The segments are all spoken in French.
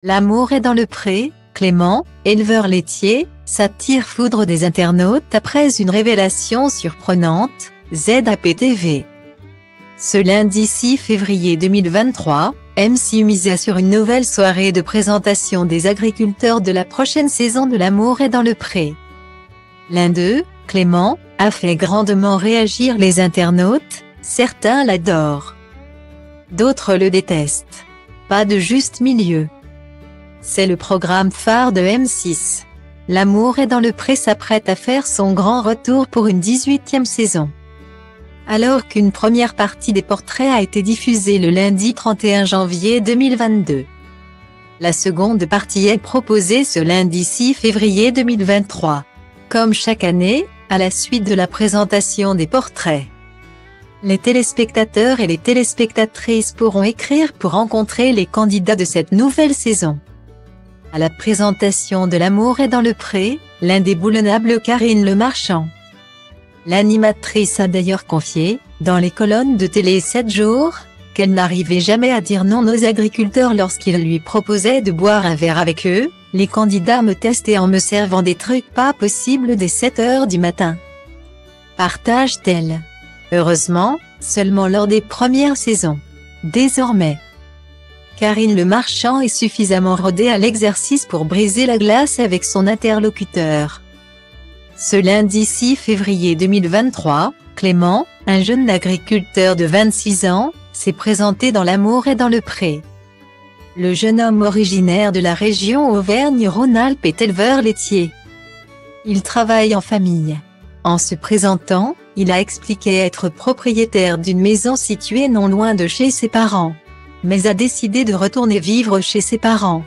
L'amour est dans le pré, Clément, éleveur laitier, s'attire foudre des internautes après une révélation surprenante, ZAPTV. Ce lundi 6 février 2023, M6 misa sur une nouvelle soirée de présentation des agriculteurs de la prochaine saison de L'amour est dans le pré. L'un d'eux, Clément, a fait grandement réagir les internautes, certains l'adorent. D'autres le détestent. Pas de juste milieu. C'est le programme phare de M6. L'amour est dans le pré s'apprête à faire son grand retour pour une 18e saison. Alors qu'une première partie des portraits a été diffusée le lundi 31 janvier 2022. La seconde partie est proposée ce lundi 6 février 2023. Comme chaque année, à la suite de la présentation des portraits. Les téléspectateurs et les téléspectatrices pourront écrire pour rencontrer les candidats de cette nouvelle saison. À la présentation de L'amour est dans le pré, l'indéboulonnable Karine Le Marchand. L'animatrice a d'ailleurs confié, dans les colonnes de Télé 7 jours, qu'elle n'arrivait jamais à dire non aux agriculteurs lorsqu'ils lui proposaient de boire un verre avec eux. Les candidats me testaient en me servant des trucs pas possibles dès 7 heures du matin. Partage-t-elle. Heureusement, seulement lors des premières saisons. Désormais, Karine Le Marchand est suffisamment rodée à l'exercice pour briser la glace avec son interlocuteur. Ce lundi 6 février 2023, Clément, un jeune agriculteur de 26 ans, s'est présenté dans L'amour est dans le pré. Le jeune homme originaire de la région Auvergne-Rhône-Alpes est éleveur laitier. Il travaille en famille. En se présentant, il a expliqué être propriétaire d'une maison située non loin de chez ses parents, mais a décidé de retourner vivre chez ses parents.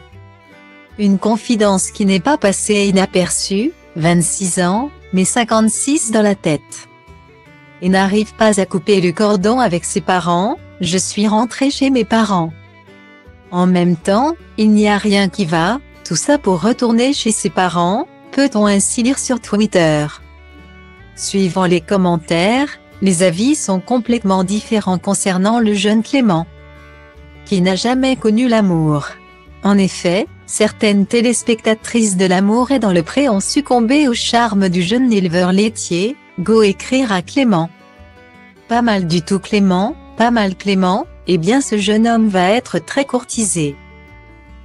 Une confidence qui n'est pas passée inaperçue, 26 ans, mais 56 dans la tête. Et n'arrive pas à couper le cordon avec ses parents, je suis rentré chez mes parents. En même temps, il n'y a rien qui va, tout ça pour retourner chez ses parents, peut-on ainsi lire sur Twitter. Suivant les commentaires, les avis sont complètement différents concernant le jeune Clément, qui n'a jamais connu l'amour. En effet, certaines téléspectatrices de L'amour est dans le pré ont succombé au charme du jeune éleveur laitier, go écrire à Clément. Pas mal du tout Clément, pas mal Clément, eh bien ce jeune homme va être très courtisé.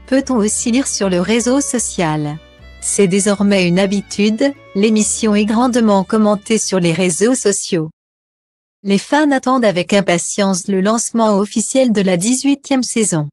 Peut-on aussi lire sur le réseau social. C'est désormais une habitude, l'émission est grandement commentée sur les réseaux sociaux. Les fans attendent avec impatience le lancement officiel de la 18e saison.